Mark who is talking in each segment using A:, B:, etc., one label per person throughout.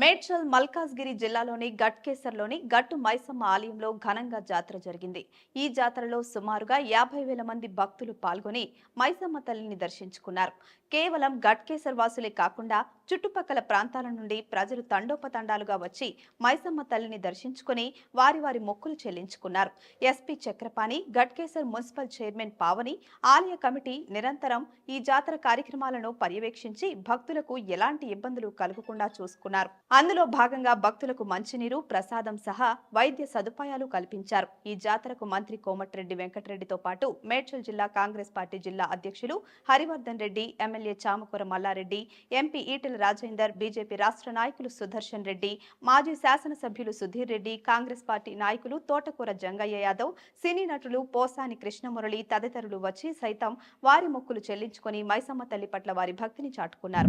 A: మేడ్చల్ మల్కాజ్గిరి జిల్లాలోని గట్కేసర్లోని గట్టు మైసమ్మ ఆలయంలో ఘనంగా జాతర జరిగింది. ఈ జాతరలో సుమారుగా 50,000 మంది భక్తులు పాల్గొని మైసమ్మ తల్లిని దర్శించుకున్నారు. కేవలం గట్కేసర్ వాసులే కాకుండా చుట్టుపక్కల ప్రాంతాల నుండి ప్రజలు తండోపతండాలుగా వచ్చి మైసమ్మ తల్లిని దర్శించుకుని వారి వారి మొక్కులు చెల్లించుకున్నారు. SP Chakrapani, Ghatkesar municipal chairman Pavani, ఆలయ కమిటీ నిరంతరం ఈ జాతర కార్యక్రమాలను పర్యవేక్షించి భక్తులకు ఎలాంటి ఇబ్బందులు కలగకుండా చూసుకున్నారు. అందులో భాగంగా భక్తులకు మంచినీరు, ప్రసాదం సహా వైద్య సదుపాయాలు కల్పించారు. ఈ జాతరకు మంత్రి కోమటిరెడ్డి వెంకటరెడ్డితో పాటు మేడ్చల్ జిల్లా కాంగ్రెస్ పార్టీ జిల్లా అధ్యక్షులు Harivardhan Reddy, MLA Chamakura Mallareddy, MP Etela Rajender, BJP రాష్ట్ర నాయకులు సుదర్శన్ రెడ్డి, మాజీ శాసనసభ్యులు సుధీర్ రెడ్డి, కాంగ్రెస్ పార్టీ నాయకులు తోటకూర జంగయ్య యాదవ్, సినీ నటులు పోసాని కృష్ణమురళి తదితరులు వచ్చి సైతం వారి మొక్కులు చెల్లించుకుని మైసమ్మ తల్లి పట్ల వారి భక్తిని చాటుకున్నారు.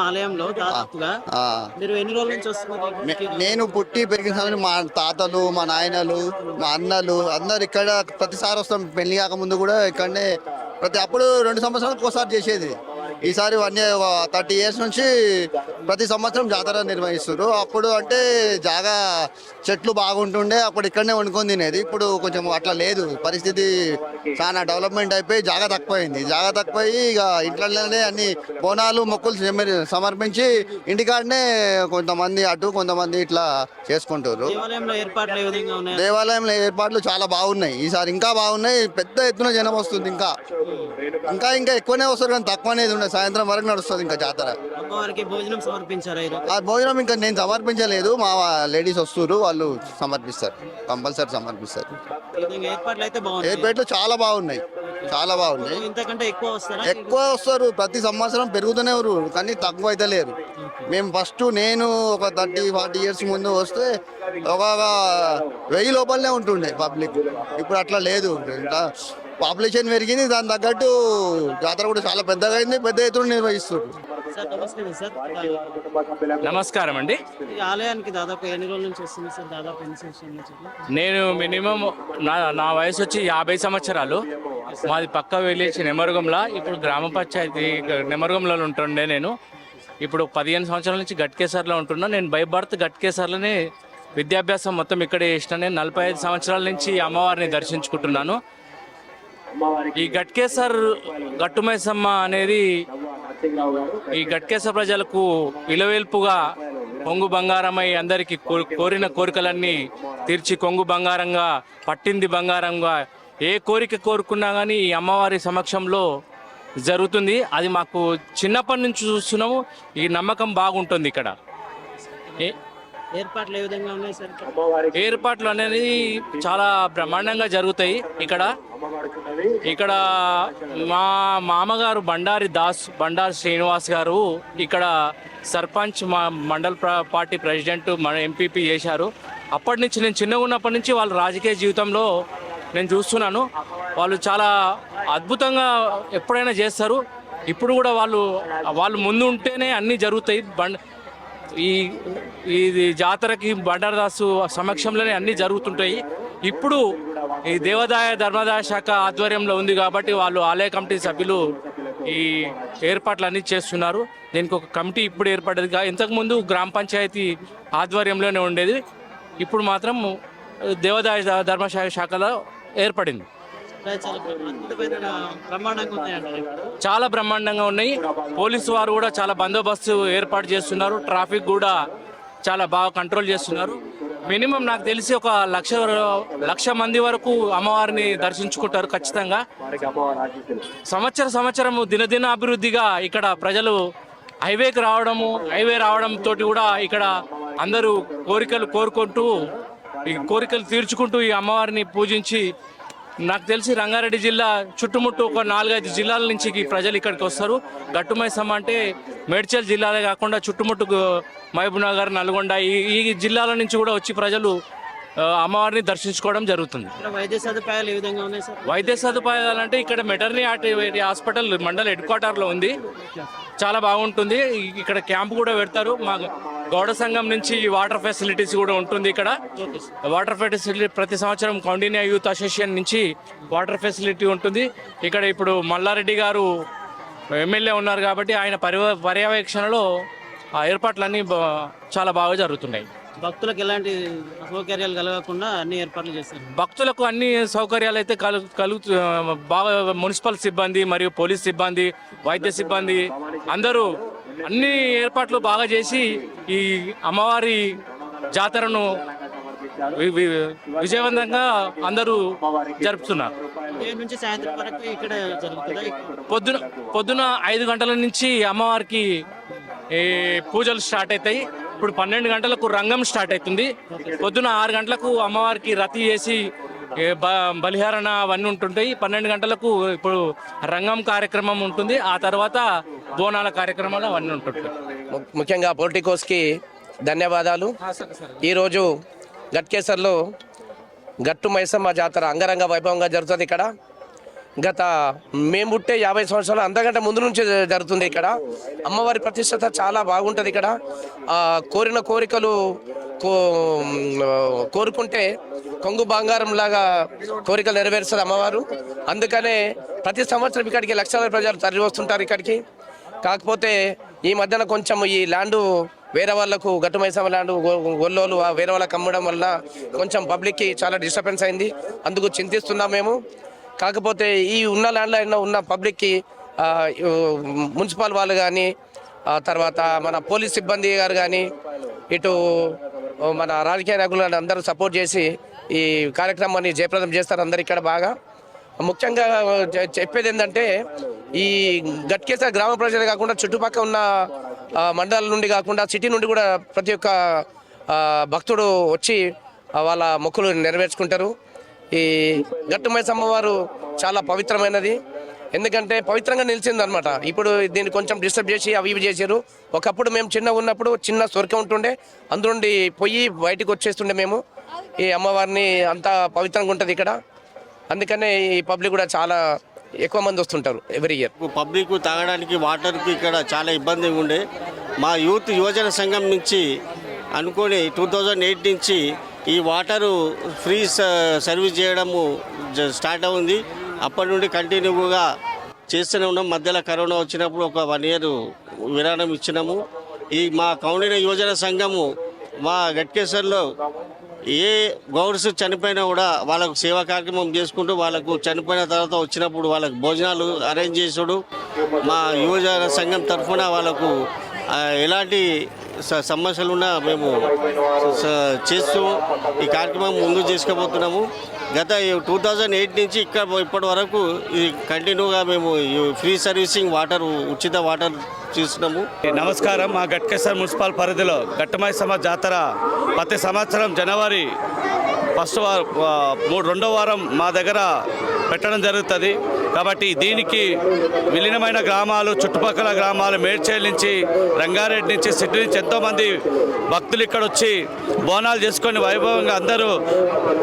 B: ఆలయంలో దాదాపుగా మీరు ఎన్ని రోజుల నుంచి వస్తున్నారు?
C: నేను పుట్టి పెరిగిన సమయం మా తాతలు, మా నాయనలు, మా అన్నలు అందరు ఇక్కడ ప్రతిసారి వస్తాం. పెళ్లి కాకముందు కూడా ఇక్కడనే అప్పుడు 2 సంవత్సరాలకు ఒకసారి చేసేది. ఈసారి 30 years నుంచి ప్రతి సంవత్సరం జాతర నిర్వహిస్తారు. అప్పుడు అంటే జాగా చెట్లు బాగుంటుండే, అప్పుడు ఇక్కడనే వండుకొని తినేది. ఇప్పుడు కొంచెం అట్లా లేదు, పరిస్థితి చాలా డెవలప్మెంట్ అయిపోయి జాగా తక్కువైంది. జాగా తక్కువయి ఇక ఇంట్లోనే అన్ని బోనాలు మొక్కులు సమర్పించి ఇంటికాడనే కొంతమంది అటు కొంతమంది ఇట్లా చేసుకుంటారు. దేవాలయంలో ఏర్పాట్లు చాలా బాగున్నాయి. ఈసారి ఇంకా బాగున్నాయి. పెద్ద ఎత్తున జనం వస్తుంది. ఇంకా ఎక్కువనే వస్తారు, కానీ తక్కువ అనేది ఉండదు. సాయంత్రం వరకు నడుస్తుంది ఇంకా జాతర.
B: భోజనం సమర్పించారు.
C: ఆ భోజనం ఇంకా నేను సమర్పించలేదు, మా లేడీస్ వస్తారు, వాళ్ళు సమర్పిస్తారు, కంపల్సరీ సమర్పిస్తారు. ఏర్పాట్లు చాలా బాగున్నాయి, చాలా బాగున్నాయి. ఎక్కువ వస్తారు, ప్రతి సంవత్సరం పెరుగుతూనే ఉన్నారు, కానీ తక్కువ అయితే లేరు. మేము ఫస్ట్ నేను ఒక 30-40 years ముందు వస్తే ఒక 1000 లోపలనే ఉంటుండే పబ్లిక్. ఇప్పుడు అట్లా లేదు, పాపులేషన్ పెరిగింది, దాని తగ్గట్టు జాతర కూడా చాలా పెద్దగా అయింది, పెద్ద ఎత్తున నిర్వహిస్తారు.
D: నమస్కారం అండి.
B: ఆలయానికి దాదాపు ఎన్ని రోజుల నుంచి వస్తుంది సార్? దాదాపు ఎన్ని సంవత్సరాల నుంచి?
D: నేను మినిమం నా వయసు వచ్చి 50 సంవత్సరాలు. మాది పక్క విలేజ్ నెమరుగంలా. ఇప్పుడు గ్రామ పంచాయతీ నెమరుగంలో ఉంటుండే. నేను ఇప్పుడు 15 సంవత్సరాల నుంచి గట్కేసర్లో ఉంటున్నా. నేను బై బర్త్ గట్కేసర్లోనే విద్యాభ్యాసం మొత్తం ఇక్కడే చేసిన. నేను 45 సంవత్సరాల నుంచి అమ్మవారిని దర్శించుకుంటున్నాను. ఈ గట్కేసర్ గట్టుమైసమ్మ అనేది ఈ గట్కేసర్ ప్రజలకు ఇలవేల్పుగా కొంగు బంగారమై అందరికీ కోరిన కోరికలన్నీ తీర్చి కొంగు బంగారంగా పట్టింది బంగారంగా ఏ కోరిక కోరుకున్నా కానీ ఈ అమ్మవారి సమక్షంలో జరుగుతుంది. అది మాకు చిన్నప్పటి నుంచి చూస్తున్నాము. ఈ నమ్మకం బాగుంటుంది ఇక్కడ.
B: ఏర్పాట్లు ఏ విధంగా ఉన్నాయి సార్?
D: ఏర్పాట్లు అనేది చాలా బ్రహ్మాండంగా జరుగుతాయి ఇక్కడ. మా మామగారు బండారి శ్రీనివాస్ గారు ఇక్కడ సర్పంచ్, మా మండల్ పార్టీ ప్రెసిడెంట్, మన ఎంపీపీ చేశారు. అప్పటి నుంచి నేను చిన్నగా ఉన్నప్పటి నుంచి వాళ్ళ రాజకీయ జీవితంలో నేను చూస్తున్నాను. వాళ్ళు చాలా అద్భుతంగా ఎప్పుడైనా చేస్తారు. ఇప్పుడు కూడా వాళ్ళు ముందు ఉంటేనే అన్నీ జరుగుతాయి. ఈ జాతరకి బండారదాసు సమక్షంలోనే అన్నీ జరుగుతుంటాయి. ఇప్పుడు ఈ దేవాదాయ ధర్మాదాయ శాఖ ఆధ్వర్యంలో ఉంది కాబట్టి వాళ్ళు ఆలయ కమిటీ సభ్యులు ఈ ఏర్పాట్లు అన్నీ చేస్తున్నారు. దీనికి ఒక కమిటీ ఇప్పుడు ఏర్పడేది. ఇంతకుముందు గ్రామ పంచాయతీ ఆధ్వర్యంలోనే ఉండేది. ఇప్పుడు మాత్రం దేవాదాయ ధర్మశాఖ శాఖలో ఏర్పడింది. చాలా బ్రహ్మాండంగా ఉన్నాయి. పోలీసు వారు కూడా చాలా బందోబస్తు ఏర్పాటు చేస్తున్నారు. ట్రాఫిక్ కూడా చాలా బాగా కంట్రోల్ చేస్తున్నారు. మినిమం నాకు తెలిసి ఒక 1,00,000 మంది వరకు అమ్మవారిని దర్శించుకుంటారు ఖచ్చితంగా. సంవత్సరం దినదిన అభివృద్ధిగా ఇక్కడ ప్రజలు హైవే రావడం తోటి కూడా ఇక్కడ అందరూ కోరికలు కోరుకుంటూ ఈ కోరికలు తీర్చుకుంటూ ఈ అమ్మవారిని పూజించి, నాకు తెలిసి రంగారెడ్డి జిల్లా చుట్టుముట్టు ఒక 4-5 జిల్లాల నుంచి ప్రజలు ఇక్కడికి వస్తారు. గట్టుమైసమ్మ అంటే మేడ్చల్ జిల్లాలే కాకుండా చుట్టుముట్టు మహబూబ్నగర్, నల్గొండ ఈ జిల్లాల నుంచి కూడా వచ్చి ప్రజలు అమ్మవారిని దర్శించుకోవడం జరుగుతుంది.
B: వైద్య సదుపాయాలు ఏ విధంగా ఉన్నాయి సార్?
D: వైద్య సదుపాయాలు అంటే ఇక్కడ మెటర్నిటీ హాస్పిటల్ మండల్ హెడ్ క్వార్టర్లో ఉంది, చాలా బాగుంటుంది. ఇక్కడ క్యాంప్ కూడా పెడతారు. మా గౌడ సంఘం నుంచి వాటర్ ఫెసిలిటీస్ కూడా ఉంటుంది. ఇక్కడ వాటర్ ఫెసిలిటీ ప్రతి సంవత్సరం కౌండిన్యా యూత్ అసోసియేషన్ నుంచి వాటర్ ఫెసిలిటీ ఉంటుంది. ఇక్కడ ఇప్పుడు మల్లారెడ్డి గారు ఎమ్మెల్యే ఉన్నారు కాబట్టి ఆయన పర్యవేక్షణలో ఆ ఏర్పాట్లన్నీ చాలా బాగా జరుగుతున్నాయి.
B: భక్తులకు ఎలాంటి అసౌకర్యాలు కలగకుండా అన్ని ఏర్పాట్లు చేస్తారు.
D: భక్తులకు అన్ని సౌకర్యాలు అయితే బాగా మున్సిపల్ సిబ్బంది మరియు పోలీస్ సిబ్బంది, వైద్య సిబ్బంది అందరూ అన్ని ఏర్పాట్లు బాగా చేసి ఈ అమ్మవారి జాతరను విజయవంతంగా అందరూ జరుపుతున్నారు.
B: ఉదయం నుంచి సాయంత్రం వరకు ఇక్కడ జరుగుతుందా?
D: పొద్దున 5 గంటల నుంచి అమ్మవారికి పూజలు స్టార్ట్ అవుతాయి. ఇప్పుడు 12 గంటలకు రంగం స్టార్ట్ అవుతుంది. పొద్దున 6 గంటలకు అమ్మవారికి రతి చేసి బలిహారణ అవన్నీ ఉంటుంటాయి. 12 గంటలకు ఇప్పుడు రంగం కార్యక్రమం ఉంటుంది. ఆ తర్వాత బోనాల కార్యక్రమాలు అవన్నీ ఉంటుంటాయి.
E: ముఖ్యంగా పొలిటికోస్కి ధన్యవాదాలు. ఈరోజు గట్కేసర్లో గట్టు మైసమ్మ జాతర అంగరంగ వైభవంగా జరుగుతుంది. ఇక్కడ గత మేము పుట్టే 50 సంవత్సరాలు అంతకంటే ముందు నుంచి జరుగుతుంది. ఇక్కడ అమ్మవారి ప్రతిష్టత చాలా బాగుంటుంది. ఇక్కడ కోరిన కోరికలు కోరుకుంటే కొంగు బంగారం లాగా కోరికలు నెరవేరుస్తుంది అమ్మవారు. అందుకనే ప్రతి సంవత్సరం ఇక్కడికి లక్షల ప్రజలు తరలి వస్తుంటారు ఇక్కడికి. కాకపోతే ఈ మధ్యన కొంచెం ఈ ల్యాండు వేరే వాళ్ళకు గట్టు మైసమ్మ ల్యాండ్ గొల్లోలు వేరే వాళ్ళకి అమ్మడం వల్ల కొంచెం పబ్లిక్కి చాలా డిస్టర్బెన్స్ అయింది. అందుకు చింతిస్తున్నాం మేము. కాకపోతే ఈ ఉన్న ల్యాండ్లో ఉన్న పబ్లిక్కి మున్సిపల్ వాళ్ళు కానీ, తర్వాత మన పోలీస్ సిబ్బంది గారు కానీ, ఇటు మన రాజకీయ నాయకులు అందరూ సపోర్ట్ చేసి ఈ కార్యక్రమాన్ని జయప్రదం చేస్తారు అందరు ఇక్కడ బాగా. ముఖ్యంగా చెప్పేది ఏంటంటే ఈ గట్కేసర్ గ్రామ ప్రజలు కాకుండా చుట్టుపక్కల ఉన్న మండలాల నుండి కాకుండా సిటీ నుండి కూడా ప్రతి ఒక్క భక్తుడు వచ్చి వాళ్ళ మొక్కులు నెరవేర్చుకుంటారు. ఈ గట్టు మైసమ్మ వారు చాలా పవిత్రమైనది. ఎందుకంటే పవిత్రంగా నిలిచింది అనమాట. ఇప్పుడు దీన్ని కొంచెం డిస్టర్బ్ చేసి అవి ఇవి చేశారు. ఒకప్పుడు మేము చిన్నగా ఉన్నప్పుడు చిన్న స్వర్గం ఉంటుండే, అందులోండి పోయి బయటకు వచ్చేస్తుండే మేము. ఈ అమ్మవారిని అంతా పవిత్రంగా ఉంటుంది ఇక్కడ. అందుకనే ఈ పబ్లిక్ కూడా చాలా ఎక్కువ మంది వస్తుంటారు ఎవ్రీ ఇయర్.
F: పబ్లిక్ తాగడానికి వాటర్కి ఇక్కడ చాలా ఇబ్బందిగా ఉండే. మా యువజన సంఘం నుంచి అనుకొని 2008 నుంచి ఈ వాటరు ఫ్రీ సర్వీస్ చేయడము స్టార్ట్ అవుంది. అప్పటి నుండి కంటిన్యూగా చేస్తూనే ఉన్నాం. మధ్యలో కరోనా వచ్చినప్పుడు ఒక 1 ఇయర్ విరామం ఇచ్చినాము. ఈ మా కౌండిన యువజన సంఘము మా గట్కేసర్లో ఏ గౌడ్స్ చనిపోయినా కూడా వాళ్ళకు సేవా కార్యక్రమం చేసుకుంటూ వాళ్ళకు చనిపోయిన తర్వాత వచ్చినప్పుడు వాళ్ళకు భోజనాలు అరేంజ్ చేసుడు. మా యువజన సంఘం తరఫున వాళ్ళకు ఎలాంటి సమస్యలున్నా మేము చేస్తూ ఈ కార్యక్రమం ముందుకు చేసుకుపోతున్నాము. గత 2008 నుంచి ఇప్పటి వరకు ఇది కంటిన్యూగా మేము ఫ్రీ సర్వీసింగ్ వాటర్, ఉచిత వాటర్ చేస్తున్నాము.
G: నమస్కారం. మా గట్కేసర్ మున్సిపల్ పరిధిలో గట్టు మైసమ్మ జాతర ప్రతి సంవత్సరం జనవరి ఫస్ట్ రెండో వారం మా దగ్గర పెట్టడం జరుగుతుంది. కాబట్టి దీనికి విలీనమైన గ్రామాలు, చుట్టుపక్కల గ్రామాలు, మేడ్చేల్ నుంచి, రంగారెడ్డి నుంచి, సిటీ నుంచి ఎంతోమంది భక్తులు ఇక్కడ వచ్చి బోనాలు చేసుకొని వైభవంగా అందరూ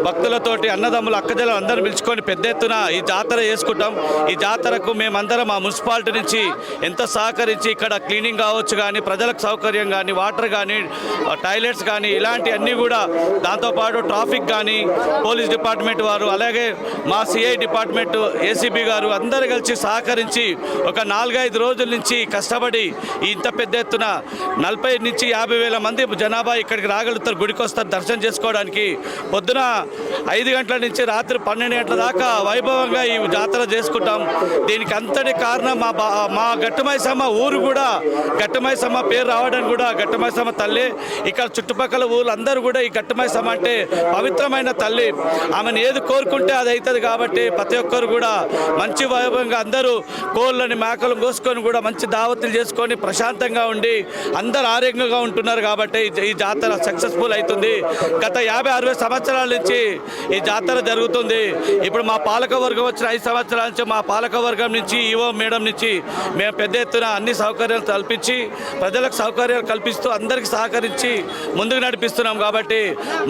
G: భక్తులతోటి అన్నదమ్ములు అక్కజలు అందరూ పిలుచుకొని పెద్ద ఎత్తున ఈ జాతర చేసుకుంటాం. ఈ జాతరకు మేమందరం మా మున్సిపాలిటీ నుంచి ఎంతో సహకరించి ఇక్కడ క్లీనింగ్ కావచ్చు కానీ, ప్రజలకు సౌకర్యం కానీ, వాటర్ కానీ, టాయిలెట్స్ కానీ ఇలాంటి అన్నీ కూడా, దాంతోపాటు ట్రాఫిక్ కానీ, పోలీస్ డిపార్ట్మెంట్ వారు, అలాగే మా సిఐ డిపార్ట్మెంట్, ఏసీబీ గారు అందరూ కలిసి సహకరించి ఒక 4-5 రోజుల నుంచి కష్టపడి ఇంత పెద్ద ఎత్తున 40 నుంచి 50 వేల మంది జనాభా ఇక్కడికి రాగలుగుతారు, గుడికి వస్తారు దర్శనం చేసుకోవడానికి. పొద్దున 5 గంటల నుంచి రాత్రి 12 గంటల దాకా వైభవంగా ఈ జాతర చేసుకుంటాం. దీనికి అంతటి కారణం మా గట్టు మైసమ్మ ఊరు కూడా, గట్టు మైసమ్మ పేరు రావడానికి కూడా గట్టు మైసమ్మ తల్లి. ఇక్కడ చుట్టుపక్కల ఊళ్ళందరూ కూడా ఈ గట్టు మైసమ్మ అంటే పవిత్రమైన తల్లి. ఆమెను ఏది కోరుకుంటే అది అవుతుంది. కాబట్టి ప్రతి ఒక్కరు కూడా మంచి వైభవంగా అందరూ కోళ్ళని, మేకలు కోసుకొని కూడా మంచి దావతులు చేసుకొని ప్రశాంతంగా ఉండి అందరు ఆరోగ్యంగా ఉంటున్నారు. కాబట్టి ఈ జాతర సక్సెస్ఫుల్ అవుతుంది. గత 50-60 సంవత్సరాల నుంచి ఈ జాతర జరుగుతుంది. ఇప్పుడు మా పాలకవర్గం వచ్చిన 5 సంవత్సరాల నుంచి మా పాలకవర్గం నుంచి, ఈవో మేడం నుంచి మేము పెద్ద ఎత్తున అన్ని సౌకర్యాలు కల్పించి, ప్రజలకు సౌకర్యాలు కల్పిస్తూ అందరికీ సహకరించి ముందుకు నడిపిస్తున్నాం. కాబట్టి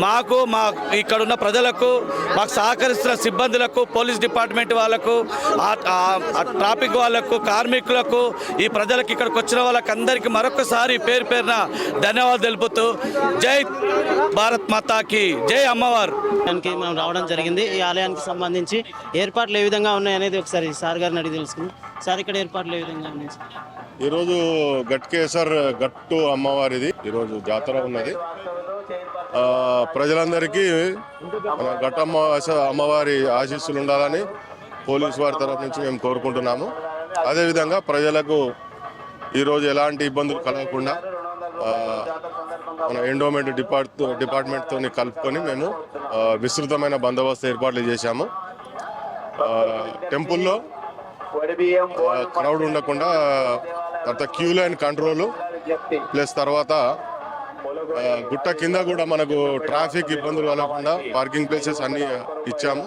G: మాకు, మా ఇక్కడున్న ప్రజలకు, మాకు సహకరిస్తున్న సిబ్బందులకు, పోలీస్ డిపార్ట్మెంట్ వాళ్ళకు, ట్రాఫిక్ వాళ్ళకు, కార్మికులకు, ఈ ప్రజలకు, ఇక్కడికి వచ్చిన వాళ్ళకి అందరికీ మరొకసారి పేరు పేరున ధన్యవాదాలు తెలుపుతూ జై భారత్ మాతాకి జై అమ్మవారు.
B: మనం రావడం జరిగింది. ఈ ఆలయానికి సంబంధించి ఏర్పాట్లు ఏ విధంగా ఉన్నాయి అనేది ఒకసారి సార్ గారిని అడిగి తెలుసుకుందాం. సార్, ఇక్కడ ఏర్పాట్లు ఏ విధంగా ఉన్నాయి?
H: ఈరోజు గట్కేసర్ గట్టు అమ్మవారిది ఈరోజు జాతర ఉన్నది. ప్రజలందరికీ మన గట్టమ్మ అమ్మవారి ఆశీస్సులు ఉండాలని పోలీసు వారి తరఫు నుంచి మేము కోరుకుంటున్నాము. అదేవిధంగా ప్రజలకు ఈరోజు ఎలాంటి ఇబ్బందులు కలగకుండా మన ఎండోమెంట్ డిపార్ట్మెంట్తో కలుపుకొని మేము విస్తృతమైన బందోబస్తు ఏర్పాట్లు చేశాము. టెంపుల్లో క్రౌడ్ ఉండకుండా తర్వాత క్యూ లైన్ కంట్రోలు ప్లస్ తర్వాత గుట్ట కింద కూడా మనకు ట్రాఫిక్ ఇబ్బందులు కలగకుండా పార్కింగ్ ప్లేసెస్ అన్ని ఇచ్చాము.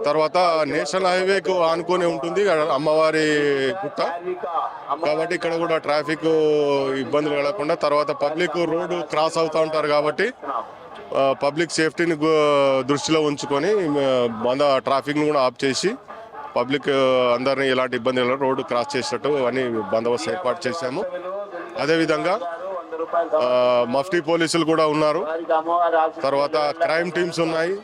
H: తర్వాత నేషనల్ హైవేకు ఆనుకొని ఉంటుంది అమ్మవారి గుట్ట, కాబట్టి ఇక్కడ కూడా ట్రాఫిక్ ఇబ్బందులు కలగకుండా, తర్వాత పబ్లిక్ రోడ్డు క్రాస్ అవుతూ ఉంటారు కాబట్టి పబ్లిక్ సేఫ్టీని దృష్టిలో ఉంచుకొని ట్రాఫిక్ను కూడా ఆఫ్ చేసి పబ్లిక్ అందరినీ ఎలాంటి ఇబ్బంది రోడ్డు క్రాస్ చేసేటట్టు అని బందోబస్తు ఏర్పాటు చేశాము. అదేవిధంగా మఫ్టీ పోలీసులు కూడా ఉన్నారు, తర్వాత క్రైమ్ టీమ్స్ ఉన్నాయి,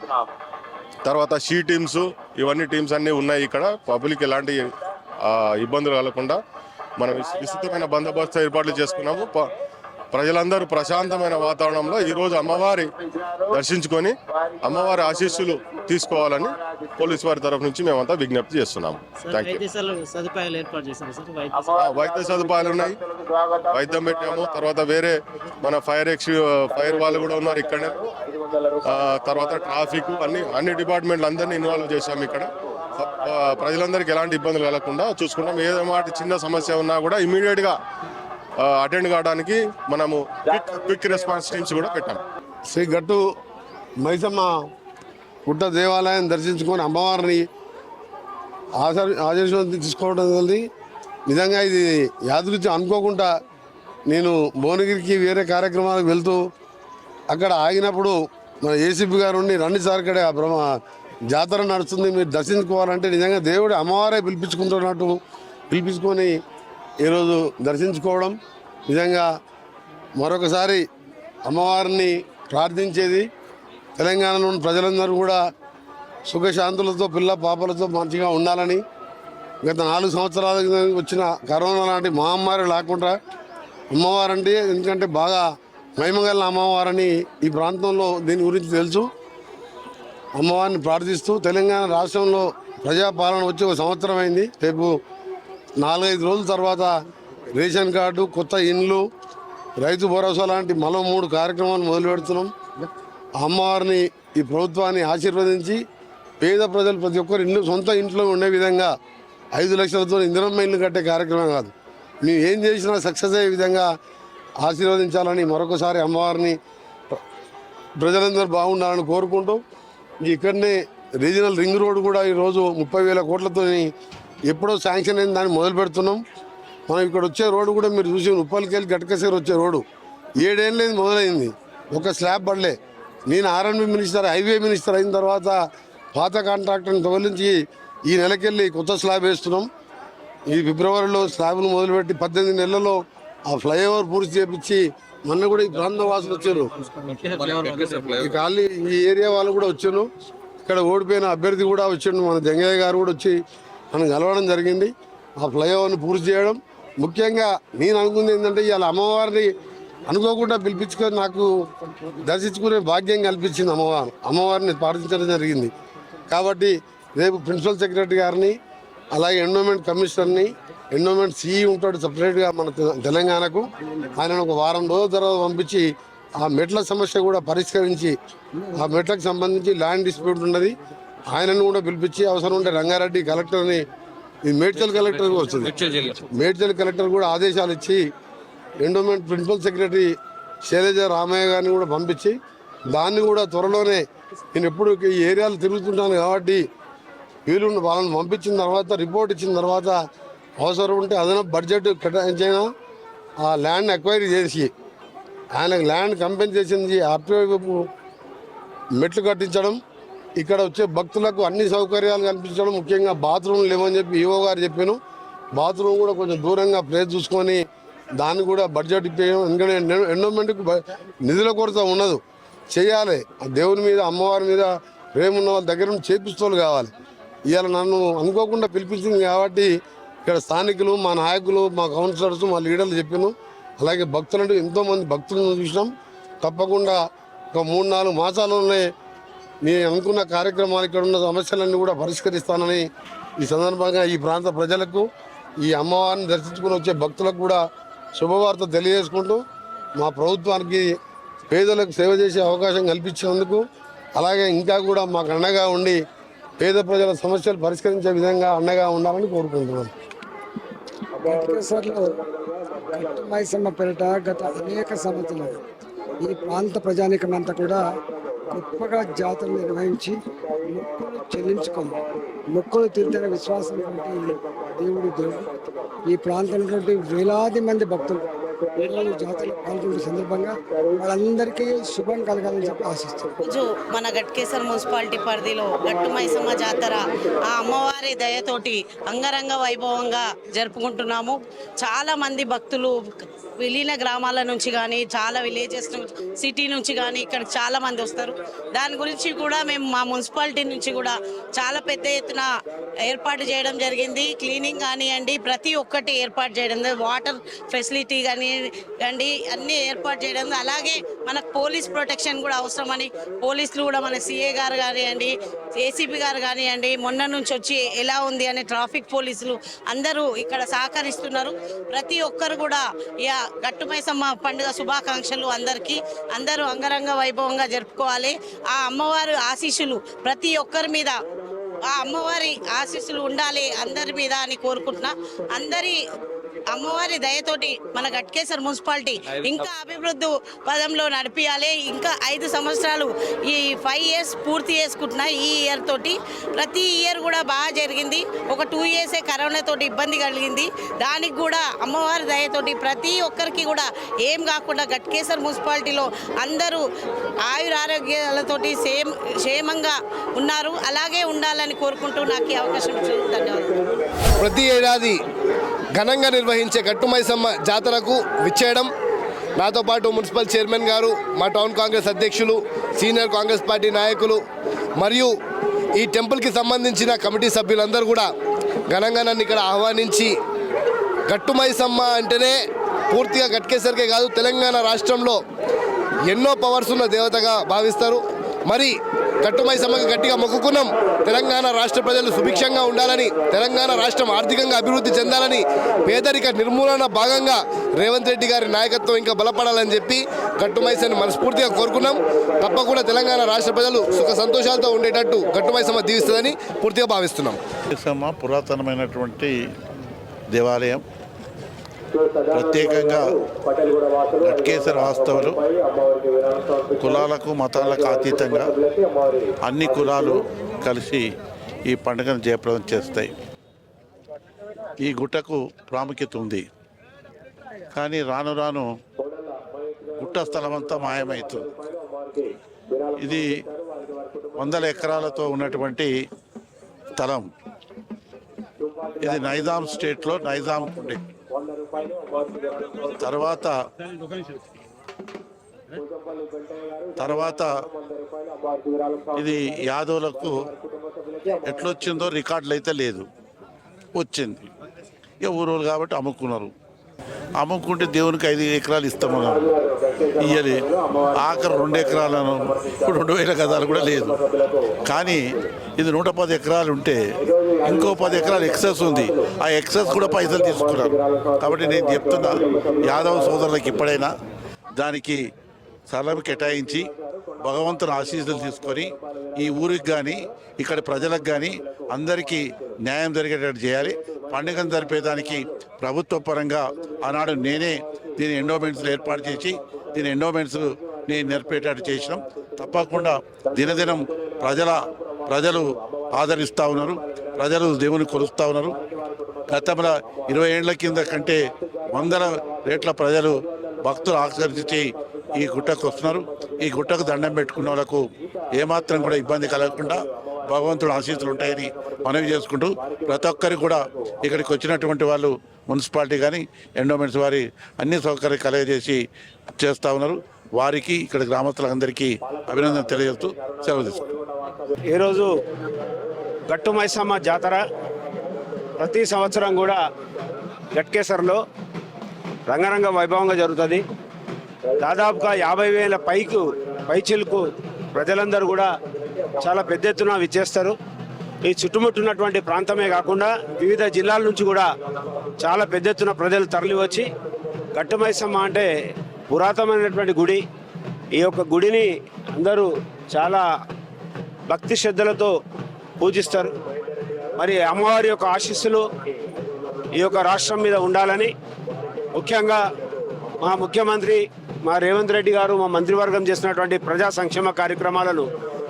H: తర్వాత షీ టీమ్స్, ఇవన్నీ టీమ్స్ అన్నీ ఉన్నాయి. ఇక్కడ పబ్లిక్ ఎలాంటి ఇబ్బందులు కలగకుండా మనం విస్తృతమైన బందోబస్తు ఏర్పాట్లు చేసుకున్నాము. ప్రజలందరూ ప్రశాంతమైన వాతావరణంలో ఈరోజు అమ్మవారి దర్శించుకొని అమ్మవారి ఆశీస్సులు తీసుకోవాలని పోలీసు వారి తరఫు నుంచి మేమంతా విజ్ఞప్తి చేస్తున్నాము. వైద్య సదుపాయాలు ఉన్నాయి, వైద్యం పెట్టాము. తర్వాత వేరే మన ఫైర్ వాళ్ళు కూడా ఉన్నారు ఇక్కడ. తర్వాత ట్రాఫిక్ అన్ని డిపార్ట్మెంట్లు అందరినీ ఇన్వాల్వ్ చేశాము. ఇక్కడ ప్రజలందరికీ ఎలాంటి ఇబ్బందులు కలగకుండా చూసుకుంటాం. ఏదో మాట చిన్న సమస్య ఉన్నా కూడా ఇమీడియట్గా అటెండ్ కావడానికి మనము క్విక్ రెస్పాన్స్ టీమ్స్ కూడా పెట్టాం.
I: శ్రీ గట్టు మైసమ్మ గుట్ట దేవాలయం దర్శించుకొని అమ్మవారిని ఆశీర్వాదం తీసుకోవడం జరిగింది. నిజంగా ఇది యాదృచ్ఛి అనుకోకుండా నేను భువనగిరికి వేరే కార్యక్రమాలకు వెళ్తూ అక్కడ ఆగినప్పుడు మన ఏసీపీ గారు ఉండి రండి సార్ ఇక్కడ జాతర నడుస్తుంది, మీరు దర్శించుకోవాలంటే నిజంగా దేవుడు అమ్మవారే పిలిపించుకొని ఈరోజు దర్శించుకోవడం నిజంగా మరొకసారి అమ్మవారిని ప్రార్థించేది. తెలంగాణలోని ప్రజలందరూ కూడా సుఖశాంతులతో పిల్ల పాపలతో మంచిగా ఉండాలని, గత 4 సంవత్సరాల వచ్చిన కరోనా లాంటి మహమ్మారి లేకుండా అమ్మవారంటే ఎందుకంటే బాగా మహిమగల అమ్మవారని ఈ ప్రాంతంలో దీని గురించి తెలుసు. అమ్మవారిని ప్రార్థిస్తూ తెలంగాణ రాష్ట్రంలో ప్రజాపాలన వచ్చి 1 సంవత్సరం అయింది. రేపు 4-5 రోజుల తర్వాత రేషన్ కార్డు, కొత్త ఇండ్లు, రైతు భరోసా లాంటి మరో 3 కార్యక్రమాలు మొదలు పెడుతున్నాం. అమ్మవారిని ఈ ప్రభుత్వాన్ని ఆశీర్వదించి పేద ప్రజలు ప్రతి ఒక్కరు సొంత ఇంట్లో ఉండే విధంగా 5 లక్షలతో ఇందిరమ్మ ఇల్లు కట్టే కార్యక్రమం కాదు, మేము ఏం చేసినా సక్సెస్ అయ్యే విధంగా ఆశీర్వదించాలని మరొకసారి అమ్మవారిని ప్రజలందరూ బాగుండాలని కోరుకుంటూ ఇక్కడనే రీజనల్ రింగ్ రోడ్ కూడా ఈరోజు 30,000 కోట్లతో ఎప్పుడో శాంక్షన్ అయింది, దాన్ని మొదలు పెడుతున్నాం. మనం ఇక్కడ వచ్చే రోడ్డు కూడా మీరు చూసి ఉప్పల్కెళ్ళి గట్కేసర్ వచ్చే రోడ్డు 7 ఏళ్ళ మొదలైంది, ఒక స్లాబ్ పడలే. నేను ఆర్ఎన్బి మినిస్టర్, హైవే మినిస్టర్ అయిన తర్వాత పాత కాంట్రాక్టర్ని తొలగించి ఈ నెలకెళ్ళి కొత్త స్లాబ్ వేస్తున్నాం. ఈ ఫిబ్రవరిలో స్లాబ్ను మొదలుపెట్టి 18 నెలల్లో ఆ ఫ్లైఓవర్ పూర్తి చేపించి మొన్న కూడా ఈ ప్రాంత వాసులు వచ్చారు, ఈ ఖాళీ ఈ ఏరియా వాళ్ళు కూడా వచ్చాను. ఇక్కడ ఓడిపోయిన అభ్యర్థి కూడా వచ్చాడు, మన జంగయ్య గారు కూడా వచ్చి మనం కలవడం జరిగింది. ఆ ఫ్లైఓవర్ని పూర్తి చేయడం ముఖ్యంగా నేను అనుకుంది ఏంటంటే ఇవాళ అమ్మవారిని అనుకోకుండా పిలిపించుకొని నాకు దర్శించుకునే భాగ్యం కల్పించింది అమ్మవారిని ప్రార్థించడం జరిగింది. కాబట్టి రేపు ప్రిన్సిపల్ సెక్రటరీ గారిని, అలాగే ఎండోమెంట్ కమిషనర్ని, ఎండోమెంట్ సిఈ ఉంటాడు సపరేట్గా మన తెలంగాణకు, ఆయన ఒక వారం రోజుల తర్వాత పంపించి ఆ మెట్ల సమస్య కూడా పరిష్కరించి, ఆ మెట్లకు సంబంధించి ల్యాండ్ డిస్ప్యూట్ ఉన్నది, ఆయనను కూడా పిలిపించి అవసరం ఉంటే రంగారెడ్డి కలెక్టర్ని, ఇది మేడ్చల్ కలెక్టర్ వస్తుంది, మేడ్చల్ కలెక్టర్ కూడా ఆదేశాలు ఇచ్చి endowment principal secretary Shailaja Ramaiah గారిని కూడా పంపించి దాన్ని కూడా త్వరలోనే, నేను ఎప్పుడు ఈ ఏరియాలో తిరుగుతుంటాను కాబట్టి వీళ్ళు వాళ్ళని పంపించిన తర్వాత రిపోర్ట్ ఇచ్చిన తర్వాత అవసరం ఉంటే అదనపు బడ్జెట్ కేటాయించైనా ఆ ల్యాండ్ ఎక్వైరీ చేసి ఆయనకు ల్యాండ్ కంపెన్సేషన్ అటువైపు మెట్లు కట్టించడం, ఇక్కడ వచ్చే భక్తులకు అన్ని సౌకర్యాలు కల్పించడం, ముఖ్యంగా బాత్రూమ్ లేవని చెప్పి ఈవో గారు చెప్పాను. బాత్రూమ్ కూడా కొంచెం దూరంగా ప్లేస్ చూసుకొని దాన్ని కూడా బడ్జెట్ ఇప్పేయడం. ఎందుకంటే ఎండోమెంట్కి నిధుల కొరత ఉండదు, చేయాలి. దేవుని మీద అమ్మవారి మీద ప్రేమ ఉన్న వాళ్ళ దగ్గర నుంచి చేపిస్తోళ్ళు కావాలి. ఇవాళ నన్ను అనుకోకుండా పిలిపించింది కాబట్టి ఇక్కడ స్థానికులు, మా నాయకులు, మా కౌన్సిలర్స్, మా లీడర్లు చెప్పిను. అలాగే భక్తులంటూ ఎంతోమంది భక్తులను చూసినాం. తప్పకుండా ఒక 3-4 మాసాల్లోనే నేను అనుకున్న కార్యక్రమాలు, ఇక్కడ ఉన్న సమస్యలన్నీ కూడా పరిష్కరిస్తానని ఈ సందర్భంగా ఈ ప్రాంత ప్రజలకు, ఈ అమ్మవారిని దర్శించుకుని వచ్చే భక్తులకు కూడా శుభవార్త తెలియజేసుకుంటూ మా ప్రభుత్వానికి పేదలకు సేవ చేసే అవకాశం కల్పించినందుకు, అలాగే ఇంకా కూడా మాకు అండగా ఉండి పేద ప్రజల సమస్యలు పరిష్కరించే విధంగా అండగా ఉండాలని కోరుకుంటున్నాను.
J: గట్కేసర్లో గట్టు మైసమ్మ పేరిట గత అనేక సంవత్సరాలు ఈ ప్రాంత ప్రజానీకమంతా కూడా గొప్పగా జాతరలు నిర్వహించి మొక్కులు చెల్లించుకొని మొక్కులు తీర్చిన విశ్వాసం దేవుడు ఈ ప్రాంతంలో వేలాది మంది భక్తులు ఈరోజు జాతరలో పాల్గొనే సందర్భంగా వాళ్ళందరికీ శుభం కలగాలని చెప్పి ఆశిస్తున్నాం.
K: రోజు మన గట్కేసర్ మున్సిపాలిటీ పరిధిలో గట్టు మైసమ్మ జాతర ఆ అమ్మవారి దయతోటి అంగరంగ వైభవంగా జరుపుకుంటున్నాము. చాలా మంది భక్తులు విలీన గ్రామాల నుంచి కానీ, చాలా విలేజెస్ సిటీ నుంచి కానీ ఇక్కడ చాలా మంది వస్తారు. దాని గురించి కూడా మేము మా మున్సిపాలిటీ నుంచి కూడా చాలా పెద్ద ఎత్తున ఏర్పాటు చేయడం జరిగింది. క్లీనింగ్ కానివ్వండి, ప్రతి ఒక్కటి ఏర్పాటు చేయడం, వాటర్ ఫెసిలిటీ కానివ్వండి అన్నీ ఏర్పాటు చేయడం. అలాగే మనకు పోలీస్ ప్రొటెక్షన్ కూడా అవసరమని పోలీసులు కూడా మన సిఏ గారు కానివ్వండి, ఏసీపీ గారు కానివ్వండి మొన్న నుంచి వచ్చి ఎలా ఉంది అని ట్రాఫిక్ పోలీసులు అందరూ ఇక్కడ సహకరిస్తున్నారు. ప్రతి ఒక్కరు కూడా గట్టు మైసమ్మ పండుగ శుభాకాంక్షలు అందరికీ. అందరూ అంగరంగ వైభవంగా జరుపుకోవాలి. ఆ అమ్మవారి ఆశీస్సులు ప్రతి ఒక్కరి మీద, ఆ అమ్మవారి ఆశీస్సులు ఉండాలి అందరి మీద అని కోరుకుంటున్నా. అందరి అమ్మవారి దయతోటి మన గట్కేసర్ మున్సిపాలిటీ ఇంకా అభివృద్ధి పదంలో నడిపియాలి. ఇంకా 5 సంవత్సరాలు ఈ 5 ఇయర్స్ పూర్తి చేసుకుంటున్నా. ఈ ఇయర్ తోటి ప్రతి ఇయర్ కూడా బాగా జరిగింది. ఒక 2 ఇయర్సే కరోనా తోటి ఇబ్బంది కలిగింది. దానికి కూడా అమ్మవారి దయతోటి ప్రతి ఒక్కరికి కూడా ఏం కాకుండా గట్కేసర్ మున్సిపాలిటీలో అందరూ ఆయురారోగ్యాలతోటి క్షేమంగా ఉన్నారు. అలాగే ఉండాలని కోరుకుంటూ నాకు ఈ అవకాశం ఇచ్చినందుకు ధన్యవాదాలు.
E: ప్రతి ఏడాది ఘనంగా నిర్వహించే గట్టు మైసమ్మ జాతరకు విచ్చేయడం, నాతో పాటు మున్సిపల్ చైర్మన్ గారు, మా టౌన్ కాంగ్రెస్ అధ్యక్షులు, సీనియర్ కాంగ్రెస్ పార్టీ నాయకులు మరియు ఈ టెంపుల్కి సంబంధించిన కమిటీ సభ్యులందరూ కూడా ఘనంగా నన్ను ఇక్కడ ఆహ్వానించి, గట్టు మైసమ్మ అంటేనే పూర్తిగా గట్కేసరికే కాదు తెలంగాణ రాష్ట్రంలో ఎన్నో పవర్స్ ఉన్న దేవతగా భావిస్తారు. మరి గట్టు మైసమ్మకి గట్టిగా మొక్కుకున్నాం. తెలంగాణ రాష్ట్ర ప్రజలు సుభిక్షంగా ఉండాలని, తెలంగాణ రాష్ట్రం ఆర్థికంగా అభివృద్ధి చెందాలని, పేదరిక నిర్మూలన భాగంగా రేవంత్ రెడ్డి గారి నాయకత్వం ఇంకా బలపడాలని చెప్పి గట్టు మైసమ్మని మనస్ఫూర్తిగా కోరుకున్నాం. తప్పకుండా తెలంగాణ రాష్ట్ర ప్రజలు సుఖ సంతోషాలతో ఉండేటట్టు గట్టు మైసమ్మ దీవిస్తుందని పూర్తిగా భావిస్తున్నాం.
L: మైసమ్మ పురాతనమైనటువంటి దేవాలయం. ప్రత్యేకంగా గట్కేసర్ వాస్తవులు కులాలకు మతాలకు అతీతంగా అన్ని కులాలు కలిసి ఈ పండుగను జయప్రదం చేస్తాయి. ఈ గుట్టకు ప్రాముఖ్యత ఉంది, కానీ రాను రాను గుట్ట స్థలం అంతా మాయమవుతుంది. ఇది 100 ఎకరాలతో ఉన్నటువంటి స్థలం. ఇది నైజాం స్టేట్లో నైజాం ఉండే తర్వాత ఇది యాదవులకు ఎట్లొచ్చిందో రికార్డులు అయితే లేదు, వచ్చింది. ఇక ఊరోళ్ళు కాబట్టి అమ్ముకున్నారు. అమ్ముకుంటే దేవునికి 5 ఎకరాలు ఇస్తామన్నారు, ఇయ్యలే. ఆఖరి 2 ఎకరాలను, 2000 గజాలు కూడా లేదు. కానీ ఇది 110 ఎకరాలు ఉంటే ఇంకో 10 ఎకరాలు ఎక్సెస్ ఉంది. ఆ ఎక్సెస్ కూడా పైసలు తీసుకున్నారు. కాబట్టి నేను చెప్తున్నా, యాదవ సోదరులకు ఇప్పుడైనా దానికి స్థలం కేటాయించి భగవంతుని ఆశీస్సులు తీసుకొని ఈ ఊరికి కానీ ఇక్కడ ప్రజలకు కానీ అందరికీ న్యాయం జరిగేటట్టు చేయాలి. పండుగను జరిపేదానికి ప్రభుత్వ పరంగా ఆనాడు నేనే దీని ఎండోమెంట్స్లు ఏర్పాటు చేసి దీని ఎండోమెంట్స్ నేను నేర్పేటట్టు చేసినాం. తప్పకుండా దినదినం ప్రజలు ఆదరిస్తూ ఉన్నారు, ప్రజలు దేవుని కొలుస్తూ ఉన్నారు. గతంలో 20 ఏళ్ల కింద కంటే 100 రెట్ల ప్రజలు భక్తులు ఆకర్షించి ఈ గుట్టకు వస్తున్నారు. ఈ గుట్టకు దండం పెట్టుకున్న వాళ్ళకు ఏమాత్రం కూడా ఇబ్బంది కలగకుండా భగవంతుడు ఆశీస్సులు ఉంటాయని మనవి చేసుకుంటూ, ప్రతి ఒక్కరికి కూడా ఇక్కడికి వచ్చినటువంటి వాళ్ళు మున్సిపాలిటీ కానీ ఎండోమెంట్స్ వారి అన్ని సౌకర్యాలు కలగజేసి చేస్తూ ఉన్నారు. వారికి ఇక్కడ గ్రామస్తులందరికీ అభినందన తెలియజేస్తూ సెలవు తీసుకుంటాం.
M: ఈరోజు గట్టు మైసమ్మ జాతర ప్రతి సంవత్సరం కూడా గట్కేసర్లో రంగరంగ వైభవంగా జరుగుతుంది. దాదాపుగా 50,000 పైచిలకు ప్రజలందరూ కూడా చాలా పెద్ద ఎత్తున విచ్చేస్తారు. ఈ చుట్టుముట్టున్నటువంటి ప్రాంతమే కాకుండా వివిధ జిల్లాల నుంచి కూడా చాలా పెద్ద ఎత్తున ప్రజలు తరలి వచ్చి గట్టుమైసమ్మ అంటే పురాతనమైనటువంటి గుడి. ఈ యొక్క గుడిని అందరూ చాలా భక్తి శ్రద్ధలతో పూజిస్తారు. మరి అమ్మవారి యొక్క ఆశీస్సులు ఈ యొక్క రాష్ట్రం మీద ఉండాలని ముఖ్యంగా మా ముఖ్యమంత్రి మా రేవంత్ రెడ్డి గారు మా మంత్రివర్గం చేసినటువంటి ప్రజా సంక్షేమ కార్యక్రమాలను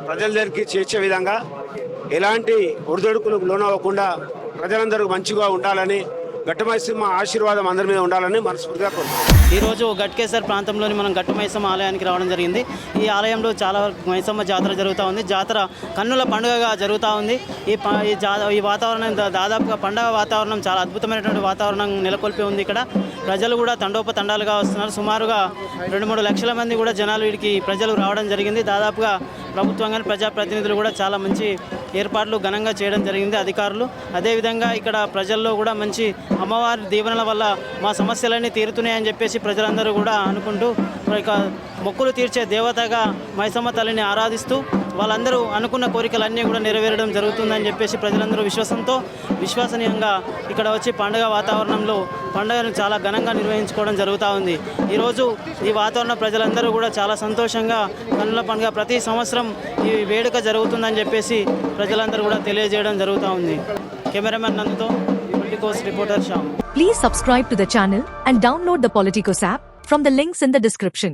M: ప్రజల దగ్గరికి చేర్చే విధంగా ఎలాంటి ఒడిదొడుకులకు లోనవ్వకుండా ప్రజలందరూ మంచిగా ఉండాలని గట్టుమైసమ్మ ఆశీర్వాదం అందరి మీద ఉండాలని మనస్ఫూర్తిగా కోరుతున్నాను.
N: ఈరోజు గట్కేసర్ ప్రాంతంలోని మనం గట్టుమైసమ్మ ఆలయానికి రావడం జరిగింది. ఈ ఆలయంలో చాలా మైసమ్మ జాతర జరుగుతూ ఉంది. జాతర కన్నుల పండుగగా జరుగుతూ ఉంది. ఈ వాతావరణం దాదాపుగా పండుగ వాతావరణం చాలా అద్భుతమైనటువంటి వాతావరణం నెలకొల్పి ఉంది. ఇక్కడ ప్రజలు కూడా తండోపతండాలుగా వస్తున్నారు. సుమారుగా 2-3 లక్షల మంది కూడా జనాలు వీడికి ప్రజలు రావడం జరిగింది. దాదాపుగా ప్రభుత్వం కానీ ప్రజాప్రతినిధులు కూడా చాలా మంచి ఏర్పాట్లు ఘనంగా చేయడం జరిగింది అధికారులు. అదేవిధంగా ఇక్కడ ప్రజల్లో కూడా మంచి అమ్మవారి దీవెనల వల్ల మా సమస్యలన్నీ తీరుతున్నాయని చెప్పేసి ప్రజలందరూ కూడా అనుకుంటూ ఇక మొక్కులు తీర్చే దేవతగా మైసమ్మ తల్లిని ఆరాధిస్తూ వాళ్ళందరూ అనుకున్న కోరికలన్నీ కూడా నెరవేరడం జరుగుతుందని చెప్పేసి ప్రజలందరూ విశ్వసనీయంగా ఇక్కడ వచ్చి పండుగ వాతావరణంలో పండుగను చాలా ఘనంగా నిర్వహించుకోవడం జరుగుతూ ఉంది. ఈరోజు ఈ వాతావరణ ప్రజలందరూ కూడా చాలా సంతోషంగా కన్నుల పండుగ ప్రతి సంవత్సరం ఈ వేడుక జరుగుతుందని చెప్పేసి ప్రజలందరూ కూడా తెలియజేయడం జరుగుతూ ఉంది. కెమెరామెన్ నందుతో Politicos reporter Shyam.
O: Please subscribe to the channel and download the Politicos app from the links in the description.